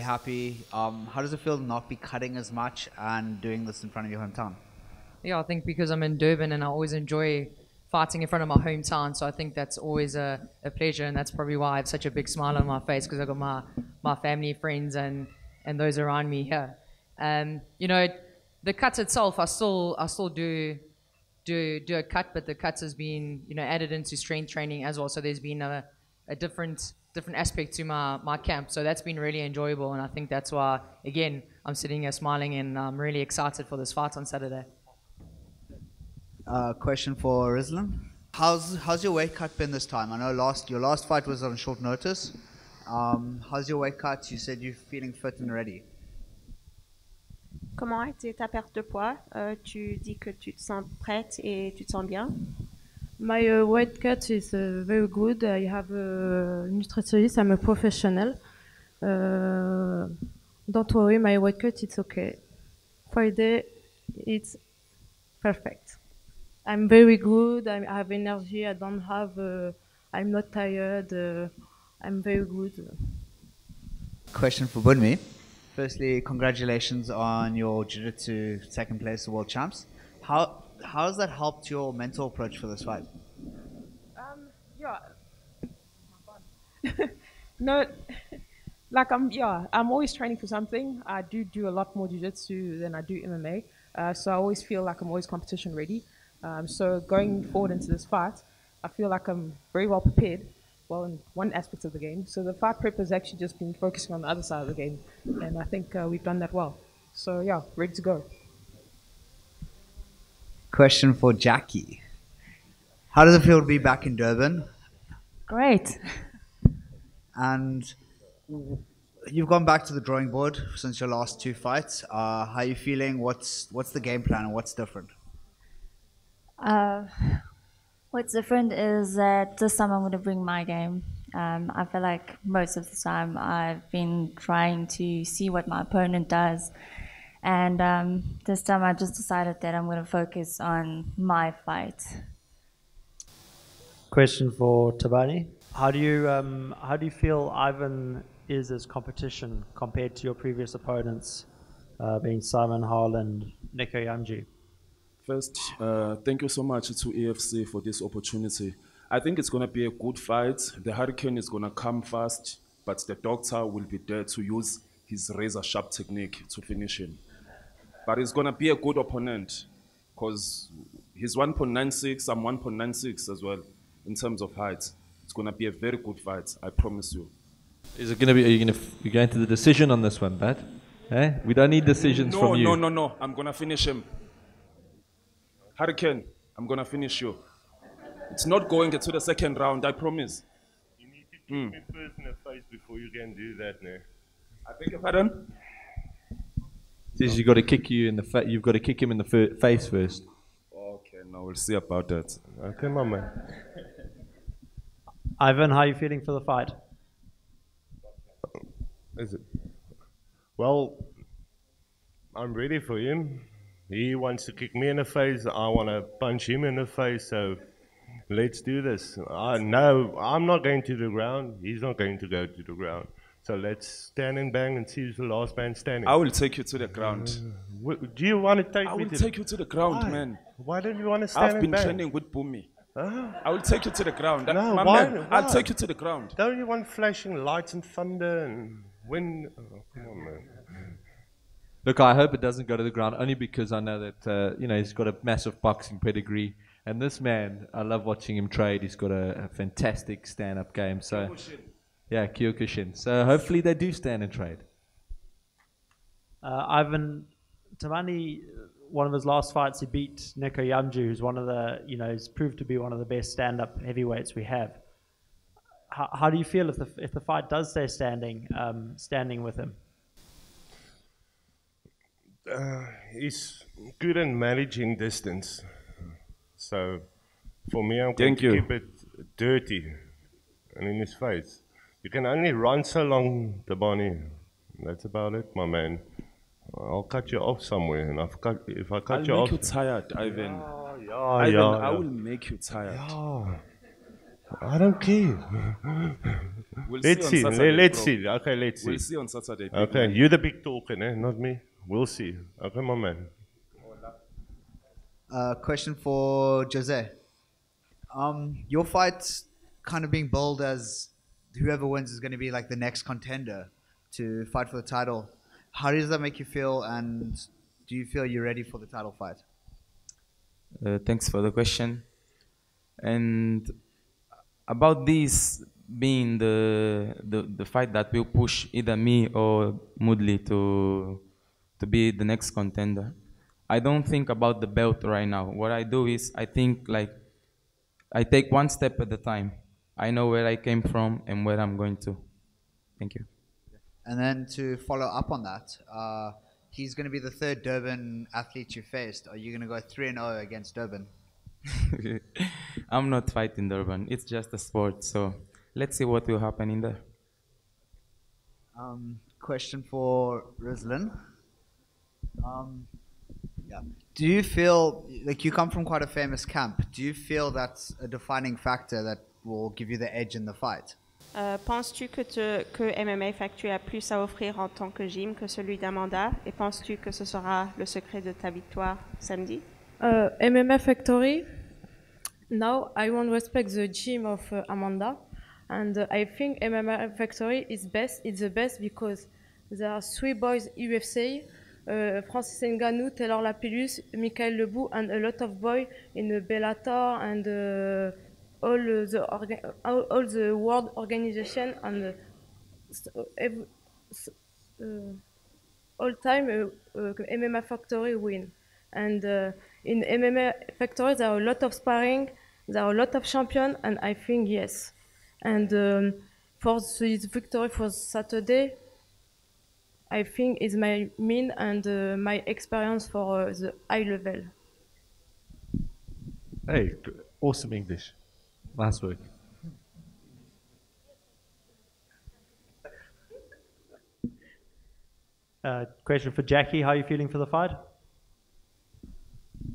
Happy. How does it feel not be cutting as much and doing this in front of your hometown? Yeah, I think because I'm in Durban and I always enjoy fighting in front of my hometown, so I think that's always a pleasure, and that's probably why I have such a big smile on my face because I've got my family, friends, and those around me here. You know, the cuts itself, I still do a cut, but the cuts has been added into strength training as well. So there's been a different aspect to my camp. So that's been really enjoyable, and I think that's why again I'm sitting here smiling and I'm really excited for this fight on Saturday. Question for Rizlan. How's your weight cut been this time? I know your last fight was on short notice. How's your weight cut? You said you're feeling fit and ready. Comment a été ta perte de poids? Tu dis que tu te sens prête et tu te sens bien. My weight cut is very good. I have a nutritionist. I'm a professional. Don't worry, my weight cut it's okay. Friday, it's perfect. I'm very good. I have energy. I don't have. I'm not tired. I'm very good. Question for Bunmi. Firstly, congratulations on your jiu-jitsu second place at World Champs. How has that helped your mental approach for this fight? Yeah. No, like I'm always training for something. I do a lot more jiu-jitsu than I do MMA. So I always feel like I'm always competition ready. So going forward into this fight, I feel like I'm very well prepared. Well, in one aspect of the game. So the fight prep has actually just been focusing on the other side of the game, and I think we've done that well. So yeah, ready to go. Question for Jackie. How does it feel to be back in Durban? Great. And you've gone back to the drawing board since your last two fights. How are you feeling? What's the game plan and what's different? What's different is that this time I'm going to bring my game. I feel like most of the time I've been trying to see what my opponent does. And this time I just decided that I'm going to focus on my fight. Question for Tabani. How do you feel Ivan is as competition compared to your previous opponents, being Simon Hall and Nico Yamji? First, thank you so much to EFC for this opportunity. I think it's going to be a good fight. The Hurricane is going to come fast, but the doctor will be there to use his razor-sharp technique to finish him. But it's going to be a good opponent because he's 1.96, I'm 1.96 as well in terms of height. It's going to be a very good fight, I promise you. Is it going to be? Are you going to the decision on this one, Pat? Eh? We don't need decisions from you. No. I'm going to finish him. Hurricane, I'm going to finish you. It's not going to the second round, I promise. You need to kick me first in the face before you can do that, no? I beg your pardon? Says you got to kick you in the you've got to kick him in the face first. Okay, now we'll see about that. Okay, my man. Ivan, how are you feeling for the fight? Is it? Well, I'm ready for him. He wants to kick me in the face. I want to punch him in the face. So let's do this. No, I'm not going to the ground. He's not going to go to the ground. So let's stand and bang and see who's the last man standing. I will take you to the ground. Do you want to take me I will take you to the ground, Why? man. Why don't you want to stand I've and been bang? training with Bumi. Huh? I will take you to the ground. No, My why? man, I'll take you to the ground. Don't you want flashing lights and thunder and wind? Oh, come on, man. Look, I hope it doesn't go to the ground, only because I know that he's got a massive boxing pedigree, and this man, I love watching him trade. He's got a fantastic stand-up game. So, yeah, Kyokushin. So hopefully they do stand and trade. Ivan, Tamani, one of his last fights, he beat Nico Yamju, who's one of the, he's proved to be one of the best stand-up heavyweights we have. How do you feel if the fight does stay standing with him? He's good in managing distance. So for me, I'm going to keep it dirty and in his face. You can only run so long, Tabani. That's about it, my man. I'll cut you off somewhere, and if I cut you off, I'll make you tired, Ivan. Yeah. I will make you tired. Yeah. I don't care. Let's see. Let's see. Okay, let's see. We'll see on Saturday. Okay, you're the big talker, eh? Not me. We'll see. Okay, my man. Question for Jose. Your fight's kind of being billed as whoever wins is going to be like the next contender to fight for the title. How does that make you feel, and do you feel you're ready for the title fight? Thanks for the question. And about this being the fight that will push either me or Moodley to be the next contender, I don't think about the belt right now. What I do is I think like I take one step at a time. I know where I came from and where I'm going to. Thank you. And then to follow up on that, he's going to be the third Durban athlete you faced. Are you going to go 3-0 against Durban? I'm not fighting Durban. It's just a sport. So let's see what will happen in there. Question for Rizlan. Yeah. Do you feel, like you come from quite a famous camp, do you feel that's a defining factor that will give you the edge in the fight? Penses-tu que MMA Factory a plus à offrir en tant que gym que celui d'Amanda? Et penses-tu que ce sera le secret de ta victoire samedi? MMA Factory, now I won't respect the gym of Amanda. And I think MMA Factory is best. It's the best because there are 3 boys UFC, Francis Ngannou, Taylor Lapillus, Michael Lebou, and a lot of boys in Bellator and all the world organization and all time MMA Factory win. And in MMA Factory there are a lot of sparring, there are a lot of champions, and I think yes. And for this victory for Saturday, I think is my mean and my experience for the high level. Hey, awesome English. Nice work. Question for Jackie. How are you feeling for the fight?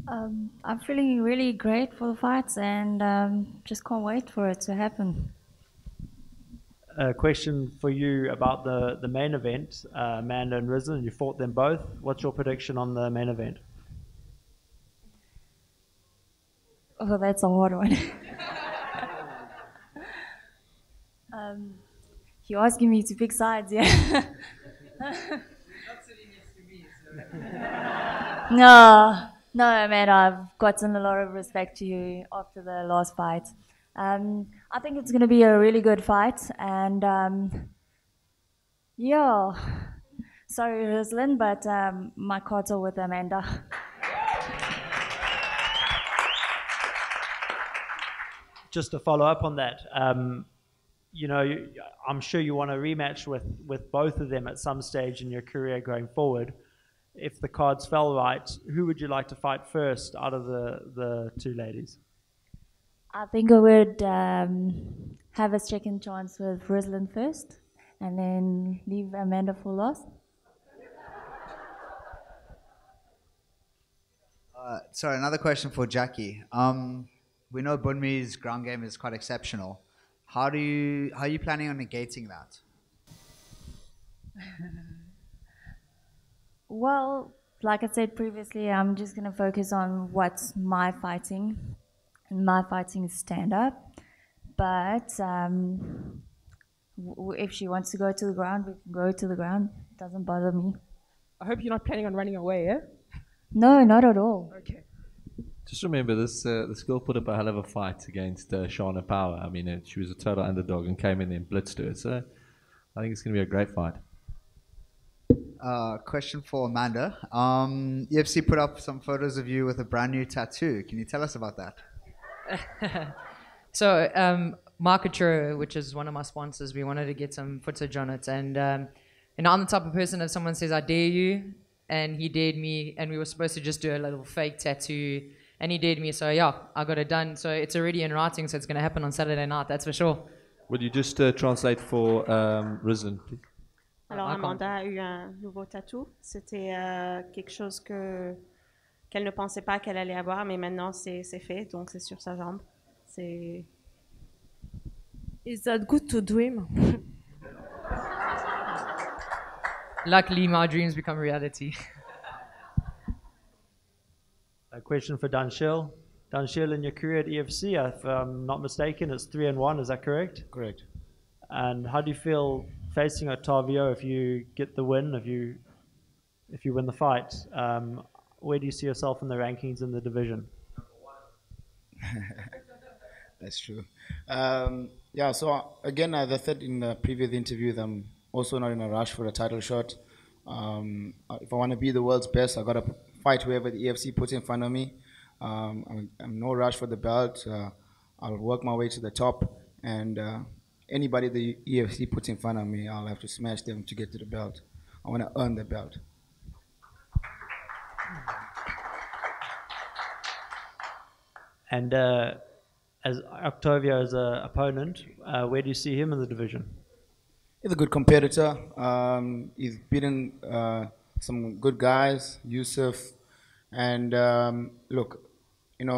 I'm feeling really great for the fights and just can't wait for it to happen. A question for you about the main event, Amanda and Rizlan. You fought them both. What's your prediction on the main event? Oh, that's a hard one. You're asking me to pick sides, yeah? No, man, I've gotten a lot of respect to you after the last fight. I think it's going to be a really good fight, and yeah, sorry Rizlan, but my cards are with Amanda. Just to follow up on that, you know, I'm sure you want a rematch with both of them at some stage in your career going forward. If the cards fell right, who would you like to fight first out of the 2 ladies? I think I would have a second chance with Rizlan first, and then leave Amanda for last. Sorry, another question for Jackie. We know Bunmi's ground game is quite exceptional. How are you planning on negating that? Well, like I said previously, I'm just going to focus on what's my fighting. And my fighting is stand-up. But if she wants to go to the ground, we can go to the ground. It doesn't bother me. I hope you're not planning on running away, eh? No, not at all. Okay. Just remember, this girl put up a hell of a fight against Shana Power. I mean, she was a total underdog and came in there and blitzed her. So I think it's going to be a great fight. Question for Amanda. EFC put up some photos of you with a brand new tattoo. Can you tell us about that? So, Marketer, which is one of my sponsors, we wanted to get some footage on it. And I'm the type of person if someone says, I dare you, and he dared me, and we were supposed to just do a little fake tattoo, and he dared me. So, yeah, I got it done. So, it's already in writing, so it's going to happen on Saturday night, that's for sure. Would you just translate for Rizlan, please? Alors, Amanda a eu un nouveau tatou. C'était quelque chose qu'elle ne pensait pas qu'elle allait avoir, mais maintenant c'est fait, donc c'est sur sa jambe. C'est Is that good to dream? Luckily, my dreams become reality. A question for Danshil. Danshil, in your career at EFC, if I'm not mistaken, it's 3-1. Is that correct? Correct. And how do you feel facing Octavio if you get the win, if you win the fight? Where do you see yourself in the rankings in the division? That's true. Yeah, so again, as I said in the previous interview, I'm also not in a rush for a title shot. If I want to be the world's best, I got to fight whoever the EFC puts in front of me. I'm no rush for the belt. I'll work my way to the top, and anybody the EFC puts in front of me, I'll have to smash them to get to the belt. I want to earn the belt. And as Octavio as an opponent, where do you see him in the division? He's a good competitor. He's beaten some good guys, Yusuf, and look, end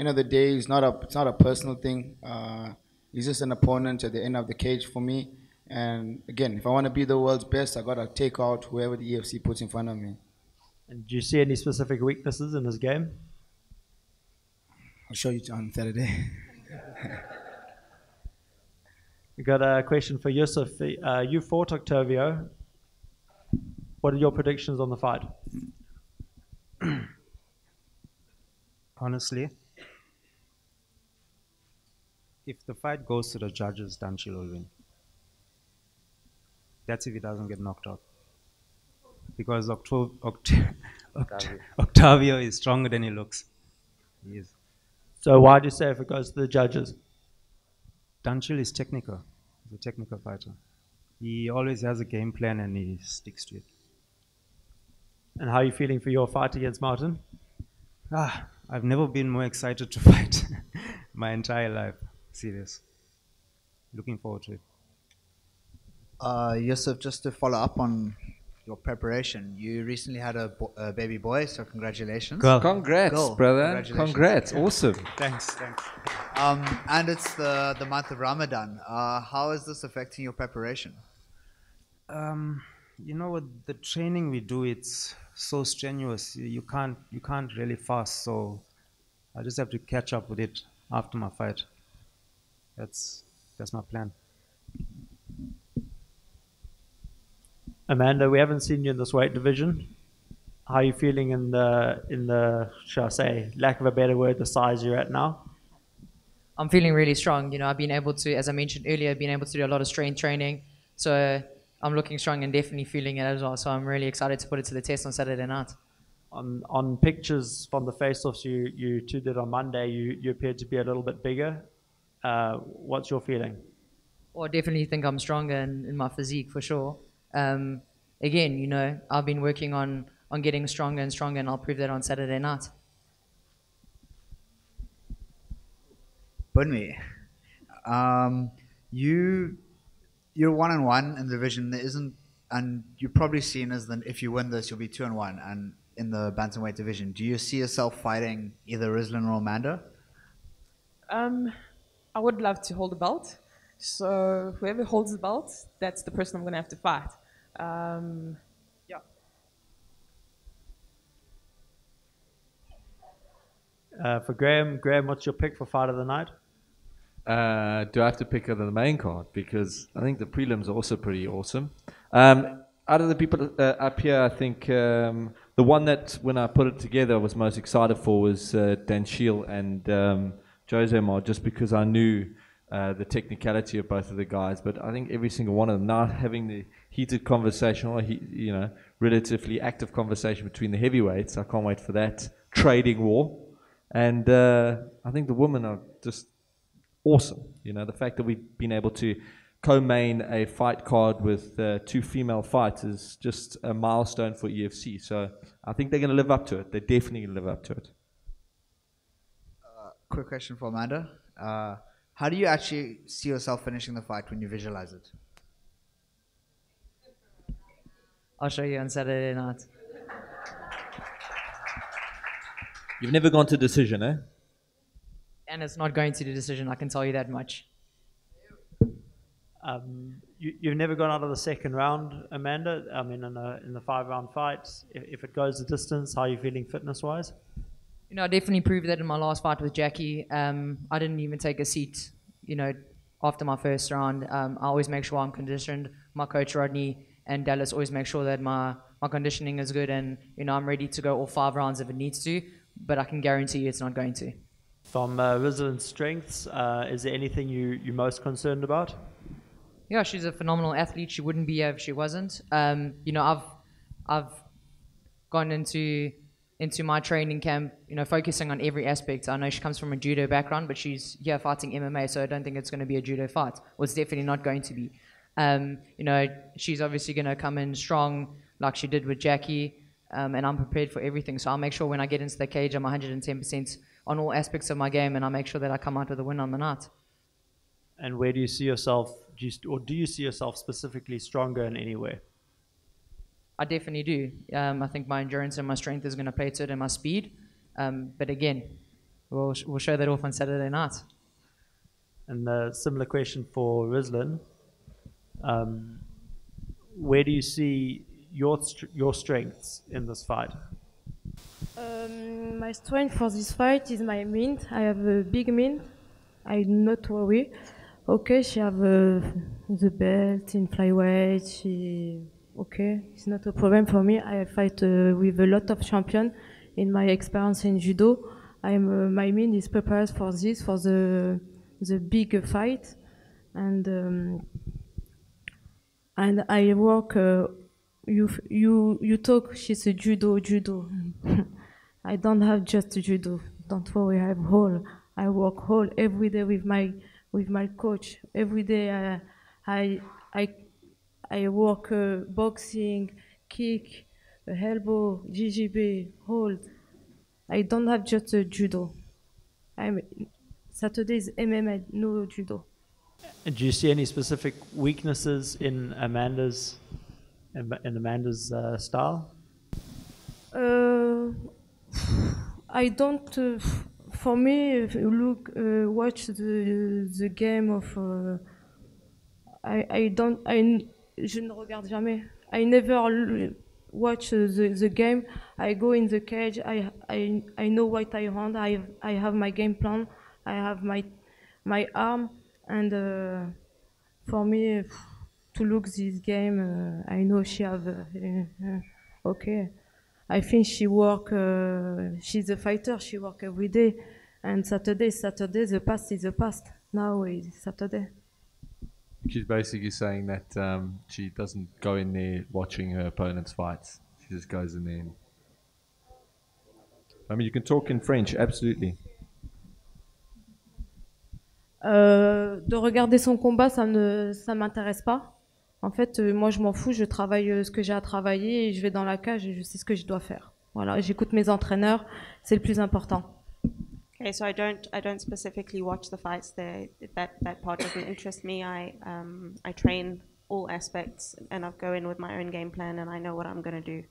of the day, it's not a personal thing. He's just an opponent at the end of the cage for me. And again, if I want to be the world's best, I gotta take out whoever the EFC puts in front of me. And do you see any specific weaknesses in his game? I'll show you on Saturday. We got a question for Yusuf. You fought Octavio. What are your predictions on the fight? Honestly, if the fight goes to the judges, Danshil will win. That's if he doesn't get knocked out. Because Octavio is stronger than he looks. He is. So why do you say if it goes to the judges? Danshil is technical. He's a technical fighter. He always has a game plan and he sticks to it. And how are you feeling for your fight against Martin? I've never been more excited to fight my entire life. Serious. Looking forward to it. Yusuf, just to follow up on your preparation, you recently had a baby boy, so congratulations. Girl. Congrats, brother. Congrats. Awesome. Thanks. And it's the month of Ramadan. How is this affecting your preparation? With the training we do, it's so strenuous. You can't really fast, so I just have to catch up with it after my fight. That's my plan. Amanda, we haven't seen you in this weight division. How are you feeling in the shall I say, lack of a better word, the size you're at now? I'm feeling really strong. I've been able to, as I mentioned earlier, been able to do a lot of strength training. So I'm looking strong and definitely feeling it as well. So I'm really excited to put it to the test on Saturday night. On pictures from the face-offs you two did on Monday, you appeared to be a little bit bigger. What's your feeling? Well, I definitely think I'm stronger in my physique for sure. Again, I've been working on getting stronger and stronger, and I'll prove that on Saturday night. Bunmi, you're 1-1 in the division. There isn't, and you're probably seen as if you win this, you'll be 2-1, and in the bantamweight division. Do you see yourself fighting either Rizlan or Amanda? I would love to hold the belt. So whoever holds the belt, that's the person I'm going to have to fight. Yeah. For Graham, what's your pick for fight of the night? Do I have to pick out of the main card? Because I think the prelims are also pretty awesome. Out of the people up here, I think the one that when I put it together I was most excited for was Danshil and Jose Mar, just because I knew the technicality of both of the guys. But I think every single one of them, now having the heated conversation, or relatively active conversation between the heavyweights, I can't wait for that trading war. And I think the women are just awesome. The fact that we've been able to co-main a fight card with two female fights is just a milestone for EFC. So I think they're going to live up to it. They're definitely going to live up to it. Quick question for Amanda. How do you actually see yourself finishing the fight when you visualize it? I'll show you on Saturday night. You've never gone to decision, eh? And it's not going to the decision, I can tell you that much. You've never gone out of the second round, Amanda. I mean, in the 5-round fight, if it goes the distance, how are you feeling fitness-wise? I definitely proved that in my last fight with Jackie. I didn't even take a seat, after my first round. I always make sure I'm conditioned. My coach, Rodney, and Dallas always make sure that my conditioning is good and, I'm ready to go all 5 rounds if it needs to, but I can guarantee you it's not going to. From Rizlin's strengths, is there anything you're most concerned about? Yeah, she's a phenomenal athlete. She wouldn't be here if she wasn't. I've gone into my training camp, focusing on every aspect. I know she comes from a judo background, but she's here fighting MMA, so I don't think it's going to be a judo fight. Well, it's definitely not going to be. She's obviously going to come in strong like she did with Jackie, and I'm prepared for everything. So I'll make sure when I get into the cage, I'm 110% on all aspects of my game, and I'll make sure that I come out with a win on the night. And where do you see yourself, do you see yourself specifically stronger in any way? I definitely do. I think my endurance and my strength is going to play to it and my speed. But again, we'll show that off on Saturday night. And a similar question for Rizlin. Where do you see your strengths in this fight? My strength for this fight is my mint. I have a big mint. I'm not worried. Okay, she have the belt in flyweight. Okay, it's not a problem for me. I fight with a lot of champions in my experience in judo. My mind is prepared for this, for the big fight, and I work. You talk. She's a judo. I don't have just judo. Don't worry. I work whole every day with my coach. Every day I work boxing, kick, elbow, GGB, hold. I don't have just judo. Saturday is MMA, no judo. And do you see any specific weaknesses in Amanda's style? I don't. For me, if you watch the game of. Je ne regarde jamais. I never watch the game. I go in the cage. I know what I want. I have my game plan. I have my arm, and for me to look this game, I know she have. Okay, I think she work. She's a fighter. She work every day, and Saturday is Saturday. The past is the past. Now is Saturday. She's basically saying that she doesn't go in there watching her opponent's fights. She just goes in there. I mean, you can talk in French, absolutely. De regarder son combat, ça m'intéresse pas. En fait, moi, je m'en fous. Je travaille ce que j'ai à travailler et je vais dans la cage et je sais ce que je dois faire. Voilà, j'écoute mes entraîneurs. C'est le plus important. Okay, so I don't specifically watch the fights. That part doesn't interest me. I train all aspects, and I go in with my own game plan, and I know what I'm going to do.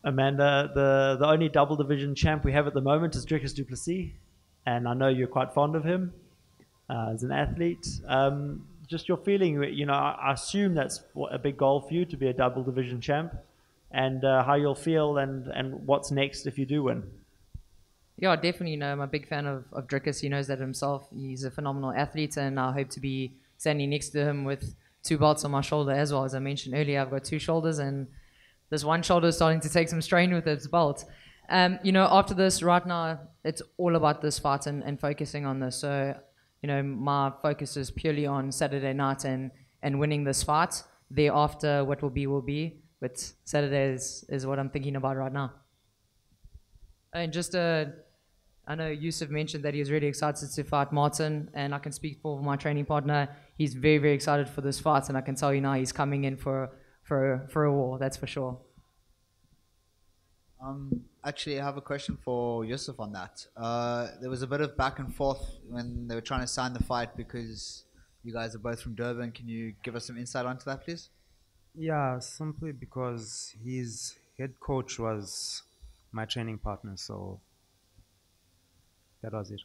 Amanda, the only double division champ we have at the moment is Dricus du Plessis, and I know you're quite fond of him as an athlete. Just your feeling, I assume that's a big goal for you to be a double division champ. And how you'll feel and what's next if you do win. Yeah, definitely. I'm a big fan of Dricus. He knows that himself. He's a phenomenal athlete, and I hope to be standing next to him with 2 belts on my shoulder as well. As I mentioned earlier, I've got 2 shoulders, and this one shoulder is starting to take some strain with its belt. After this, right now, it's all about this fight and focusing on this. So, my focus is purely on Saturday night and winning this fight. Thereafter, what will be, will be. But Saturday is what I'm thinking about right now. And just, I know Yusuf mentioned that he was really excited to fight Martin, and I can speak for my training partner. He's very, very excited for this fight, and I can tell you now he's coming in for a war, that's for sure. Actually, I have a question for Yusuf on that. There was a bit of back and forth when they were trying to sign the fight because you guys are both from Durban. Can you give us some insight onto that, please? Yeah, simply because his head coach was my training partner, so that was it.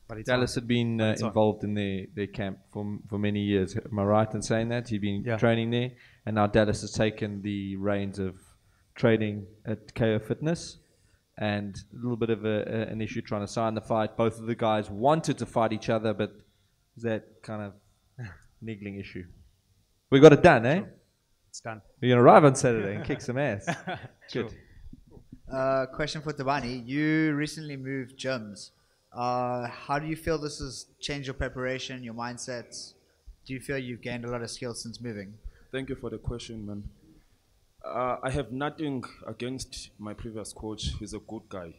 But Dallas had been involved in their camp for many years. Am I right in saying that? He'd been training there, and now Dallas has taken the reins of training at KO Fitness, and a little bit of an issue trying to sign the fight. Both of the guys wanted to fight each other, but that kind of niggling issue. We got it done, eh? It's done. We're going to arrive on Saturday and kick some ass. Good. Question for Tabani. You recently moved gyms. How do you feel this has changed your preparation, your mindsets? Do you feel you've gained a lot of skills since moving? Thank you for the question, man. I have nothing against my previous coach. He's a good guy.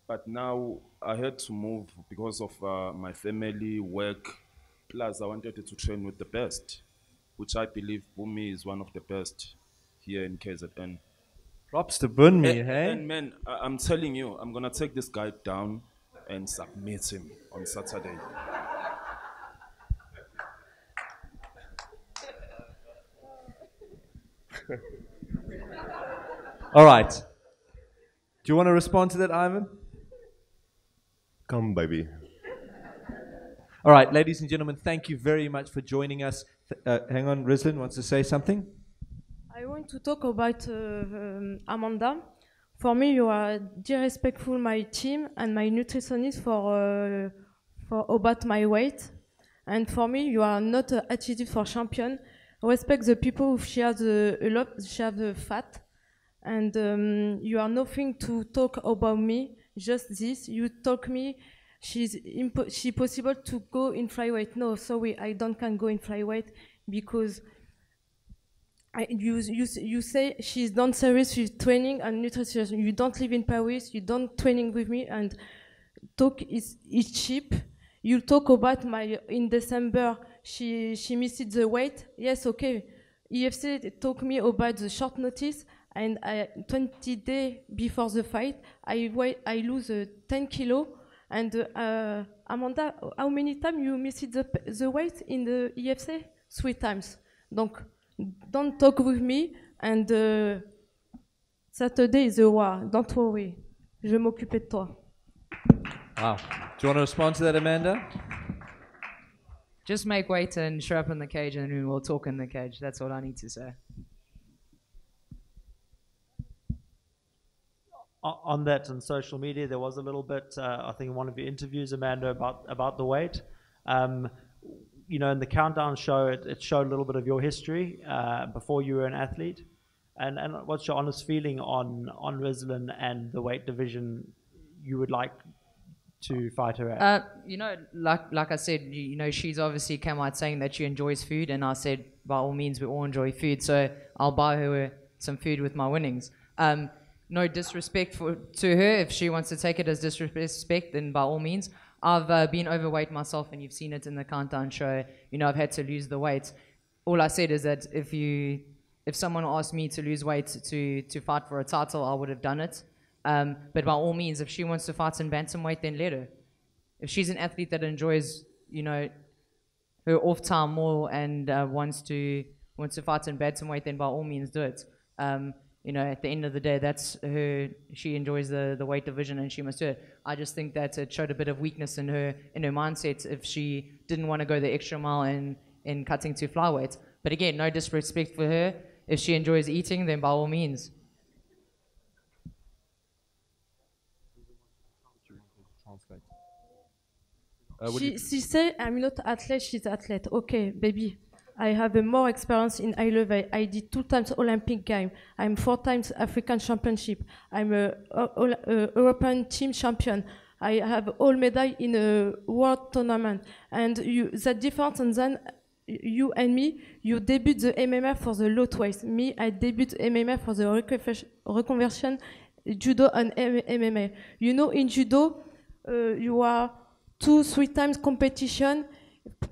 But now I had to move because of my family, work. Plus, I wanted to train with the best, which I believe Bumi is one of the best here in KZN. Props to Bunmi, hey? And man, I'm telling you, I'm going to take this guy down and submit him on Saturday. All right. Do you want to respond to that, Ivan? Come, baby. All right, ladies and gentlemen, thank you very much for joining us. Hang on, Rizlin wants to say something. I want to talk about Amanda. For me, you are disrespectful my team and my nutritionist for about my weight. And for me, you are not an attitude for champion. Respect the people who she has a lot, she has the fat, and you are nothing to talk about me. Just this, you talk me. She possible to go in flyweight. No, sorry, I don't can go in flyweight because you say she's done service with training and nutrition. You don't live in Paris. You don't training with me, and talk is cheap. You talk about my in December. She missed the weight. Yes, okay. EFC talk me about the short notice, and 20 days before the fight, I lose 10 kilo. And Amanda, how many times you missed the weight in the EFC? 3 times. Donc, don't talk with me. And Saturday is a war. Don't worry. Je vais m'occuper de toi. Wow. Do you want to respond to that, Amanda? Just make weight and show up in the cage, and we'll talk in the cage. That's all I need to say. On that, on social media, there was a little bit, I think in one of your interviews, Amanda, about the weight. You know, in the countdown show, it showed a little bit of your history before you were an athlete. And what's your honest feeling on Rizlin and the weight division you would like to fight her at? You know, like I said, you know, she's obviously came out saying that she enjoys food, and I said, by all means, we all enjoy food, so I'll buy her some food with my winnings. No disrespect to her. If she wants to take it as disrespect, then by all means. I've been overweight myself, and you've seen it in the countdown show. You know, I've had to lose the weight. All I said is that if someone asked me to lose weight to fight for a title, I would have done it. But by all means, if she wants to fight in bantamweight, then let her. If she's an athlete that enjoys, you know, her off time more and wants to fight in bantamweight, then by all means do it. You know, at the end of the day, that's her. She enjoys the weight division, and she must do it. I just think that it showed a bit of weakness in her mindset if she didn't want to go the extra mile in cutting to flyweight. But again, no disrespect for her. If she enjoys eating, then by all means. She say I'm not athlete. She's athlete. Okay, baby. I have a more experience in high level. I did 2 times Olympic game. I'm 4 times African championship. I'm a European team champion. I have all medal in a world tournament. And the difference, and then you and me, you debut the MMA for the low weight. Me, I debut MMA for the reconversion judo and MMA. You know, in judo, you are 2-3 times competition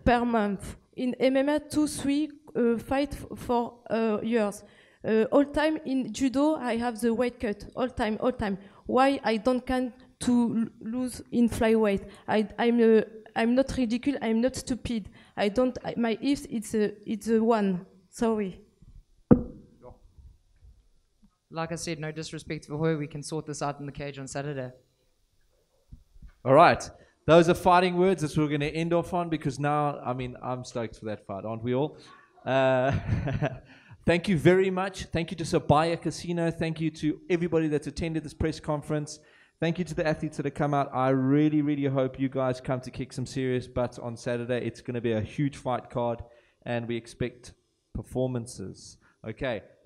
per month. In MMA, 2-3 fight for years. All time in judo, I have the weight cut. All time. Why I don't can to lose in flyweight? I'm not ridiculous. I'm not stupid. I don't. My ifs. It's a one. Sorry. Like I said, no disrespect for her. We can sort this out in the cage on Saturday. All right. those are fighting words that we're going to end off on, because now, I mean, I'm stoked for that fight, aren't we all? Thank you very much. Thank you to Sibaya Casino. Thank you to everybody that's attended this press conference. Thank you to the athletes that have come out. I really, really hope you guys come to kick some serious butts on Saturday. It's going to be a huge fight card, and we expect performances. Okay.